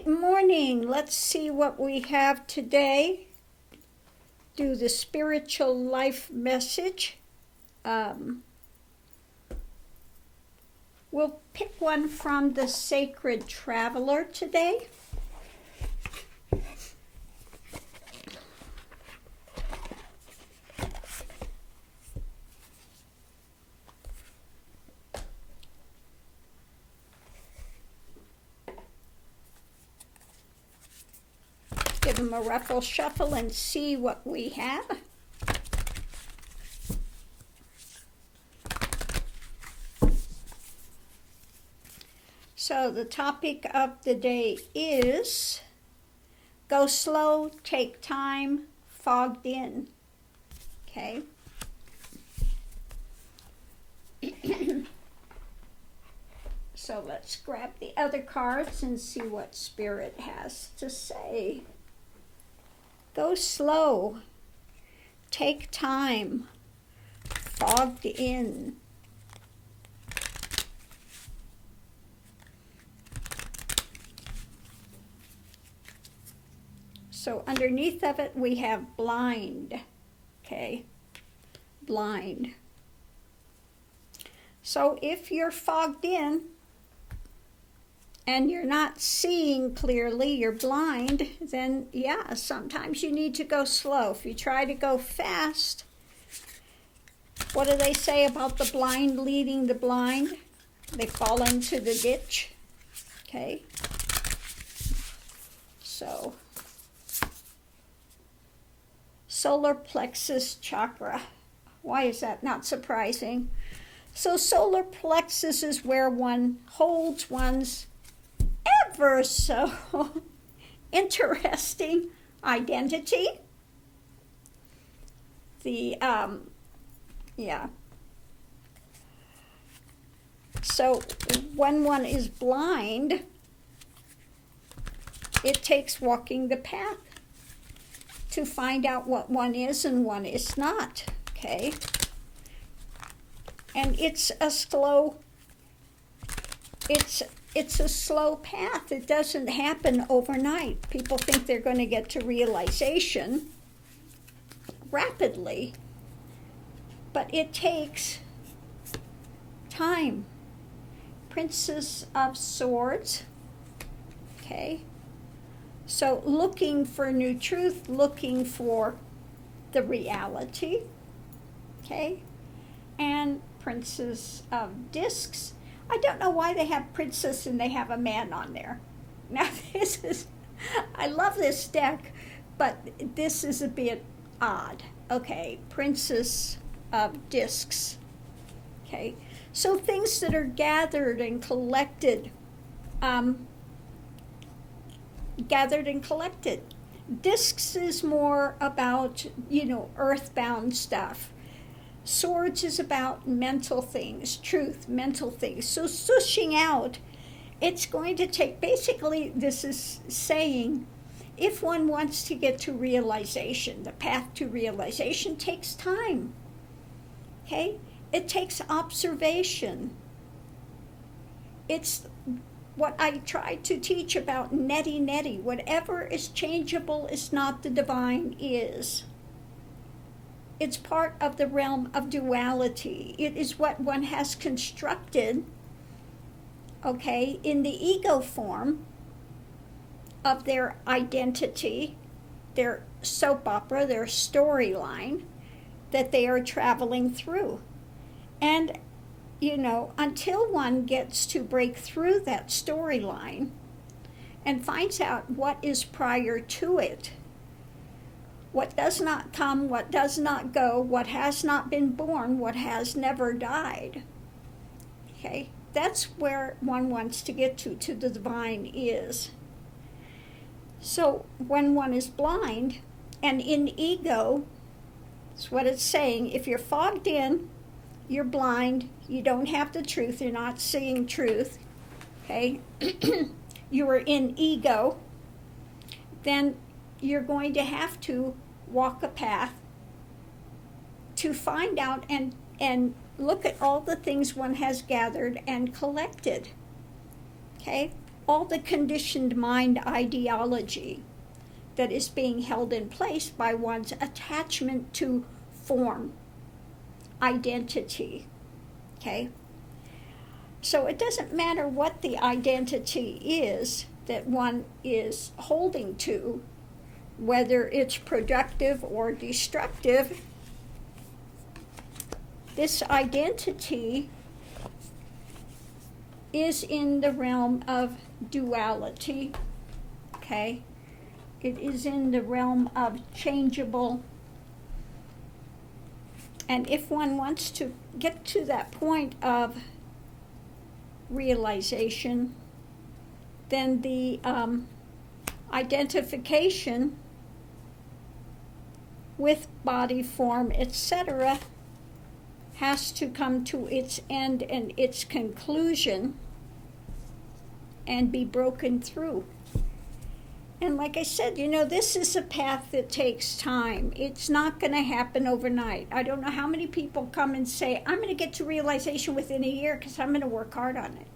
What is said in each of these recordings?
Great morning. Let's see what we have today. Do the spiritual life message. We'll pick one from the Sacred Traveler today. Give them a ruffle shuffle and see what we have. So the topic of the day is go slow, take time, fogged in. Okay. So let's grab the other cards and see what Spirit has to say. Go slow, take time, fogged in. So underneath of it we have blind, okay, blind. So if you're fogged in and you're not seeing clearly, you're blind, then yeah, sometimes you need to go slow. If you try to go fast, what do they say about the blind leading the blind? They fall into the ditch, okay? So, solar plexus chakra. Why is that not surprising? So solar plexus is where one holds one's ever so interesting identity. So when one is blind, it takes walking the path to find out what one is and one is not, okay? And it's a slow path. It doesn't happen overnight. People think they're going to get to realization rapidly, but it takes time. Princess of Swords, okay? So looking for new truth, looking for the reality, okay? And Princess of Discs. I don't know why they have princess and they have a man on there. Now I love this deck, but this is a bit odd. Okay, Princess of Discs. Okay, so things that are gathered and collected. Discs is more about, earthbound stuff. Swords is about mental things, truth, mental things. So sushing out, it's going to take, basically this is saying, if one wants to get to realization, the path to realization takes time, okay? It takes observation. It's what I try to teach about neti. Whatever is changeable is not the divine is. It's part of the realm of duality. It is what one has constructed, okay, in the ego form of their identity, their soap opera, their storyline that they are traveling through. And, until one gets to break through that storyline and finds out what is prior to it, what does not come, what does not go, what has not been born, what has never died. Okay, that's where one wants to get to the divine is. So when one is blind and in ego, that's what it's saying. If you're fogged in, you're blind, you don't have the truth, you're not seeing truth, okay? You are in ego, then you're going to have to walk a path to find out and look at all the things one has gathered and collected, okay? all the conditioned mind ideology that is being held in place by one's attachment to form, identity, okay? So it doesn't matter what the identity is that one is holding to, whether it's productive or destructive. This identity is in the realm of duality, okay? It is in the realm of changeable. And if one wants to get to that point of realization, then the identification with body, form, etc., has to come to its end and its conclusion and be broken through. And like I said, this is a path that takes time. It's not going to happen overnight. I don't know how many people come and say, I'm going to get to realization within a year because I'm going to work hard on it.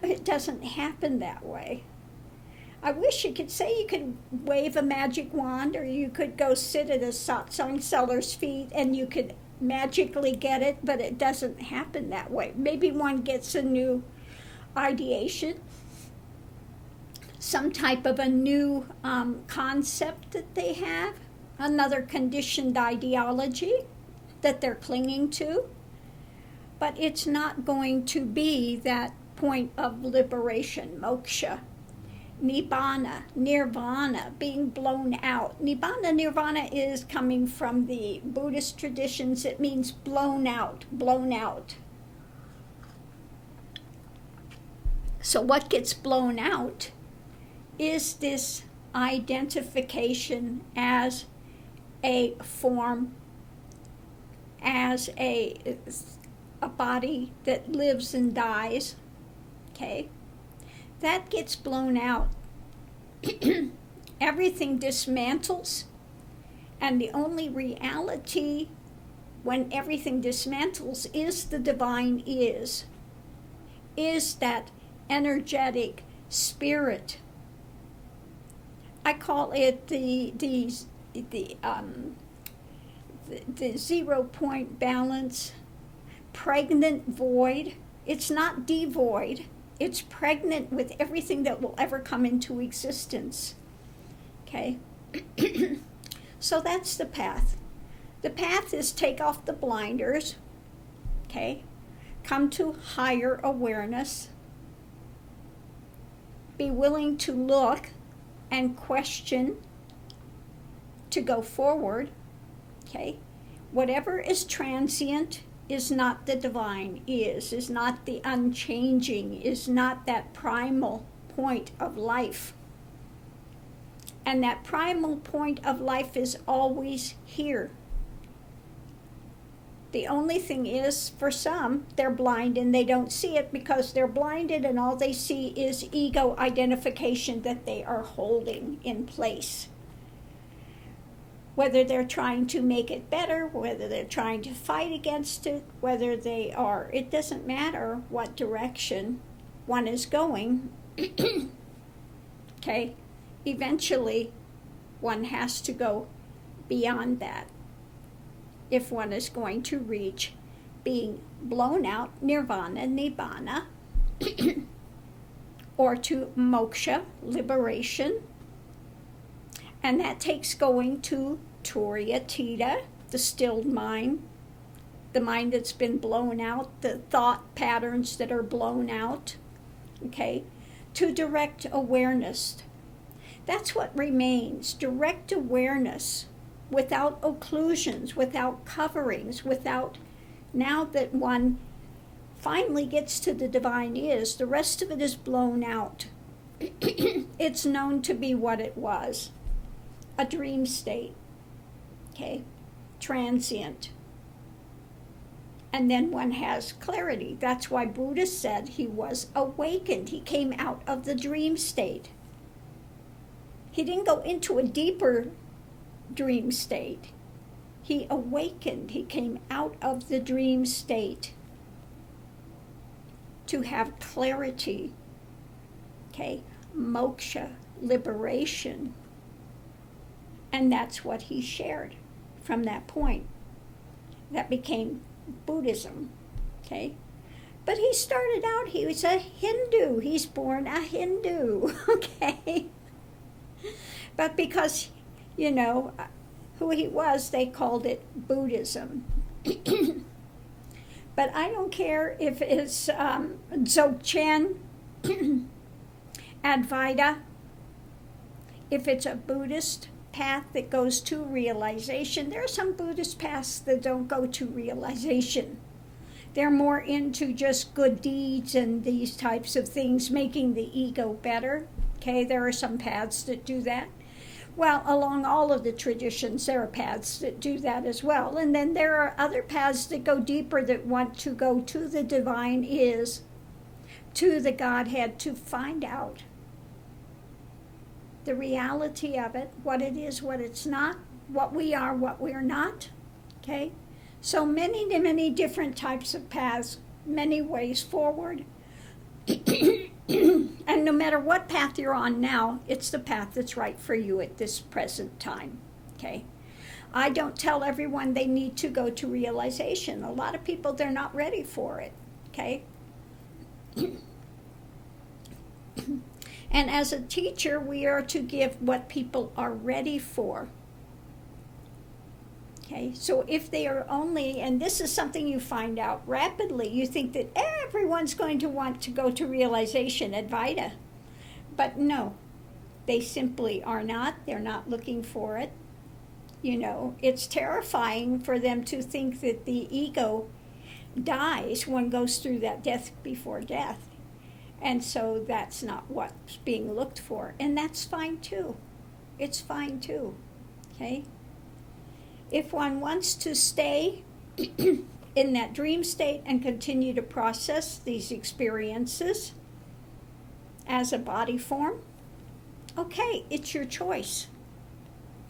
It doesn't happen that way. I wish you could say you could wave a magic wand, or you could go sit at a satsang seller's feet and you could magically get it, but it doesn't happen that way. Maybe one gets a new ideation, some type of a new concept that they have, another conditioned ideology that they're clinging to, but it's not going to be that point of liberation, moksha, nibbana, nirvana, being blown out. Nibbana, nirvana is coming from the Buddhist traditions. It means blown out, blown out. So what gets blown out is this identification as a form, as a body that lives and dies, okay? That gets blown out. Everything dismantles, and the only reality when everything dismantles is the divine is that energetic spirit. I call it the 0 point balance, pregnant void. It's not devoid. It's pregnant with everything that will ever come into existence. Okay? So that's the path. The path is take off the blinders. Okay? Come to higher awareness. Be willing to look and question to go forward. Okay? Whatever is transient is not the divine, is not the unchanging, is not that primal point of life. And that primal point of life is always here. The only thing is, for some, they're blind and they don't see it because they're blinded and all they see is ego identification that they are holding in place. Whether they're trying to make it better, whether they're trying to fight against it, whether they are, it doesn't matter what direction one is going. Okay? Eventually, one has to go beyond that if one is going to reach being blown out, nirvana, nibbana, or to moksha, liberation. And that takes going to Turiyatita, the stilled mind, the mind that's been blown out, the thought patterns that are blown out, okay, to direct awareness. That's what remains, direct awareness, without occlusions, without coverings, without, now that one finally gets to the divine is, the rest of it is blown out. It's known to be what it was, a dream state, okay, transient. And then one has clarity. That's why Buddha said he was awakened. He came out of the dream state. He didn't go into a deeper dream state. He awakened. He came out of the dream state to have clarity okay, moksha, liberation. And that's what he shared from that point. That became Buddhism, okay? But he started out, he was a Hindu. He's born a Hindu, okay? But because, you know, who he was, they called it Buddhism. But I don't care if it's Dzogchen, Advaita, if it's a Buddhist path that goes to realization. There are some Buddhist paths that don't go to realization. They're more into just good deeds and these types of things, making the ego better. Okay, there are some paths that do that. Well, along all of the traditions, there are paths that do that as well. And then there are other paths that go deeper, that want to go to the divine is, to the Godhead, to find out the reality of it, what it is, what it's not, what we are, what we're not. Okay? So many different types of paths, many ways forward. And no matter what path you're on now, it's the path that's right for you at this present time. Okay? I don't tell everyone they need to go to realization. A lot of people, they're not ready for it. Okay? And as a teacher, we are to give what people are ready for. Okay, so if they are only, and this is something you find out rapidly, you think that everyone's going to want to go to realization, Advaita. But no, they simply are not. They're not looking for it. You know, it's terrifying for them to think that the ego dies. One goes through that death before death. And so that's not what's being looked for. And that's fine too. It's fine too. Okay? If one wants to stay in that dream state and continue to process these experiences as a body form, okay, it's your choice.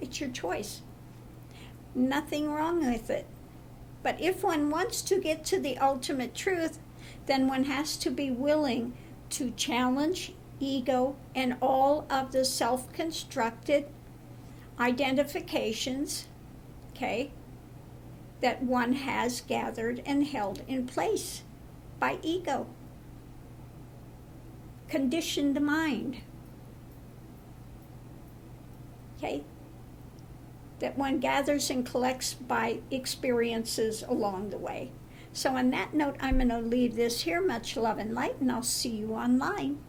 It's your choice. Nothing wrong with it. But if one wants to get to the ultimate truth, then one has to be willing to challenge ego and all of the self-constructed identifications, okay, that one has gathered and held in place by ego. Conditioned mind. Okay? That one gathers and collects by experiences along the way. So on that note, I'm going to leave this here. Much love and light, and I'll see you online.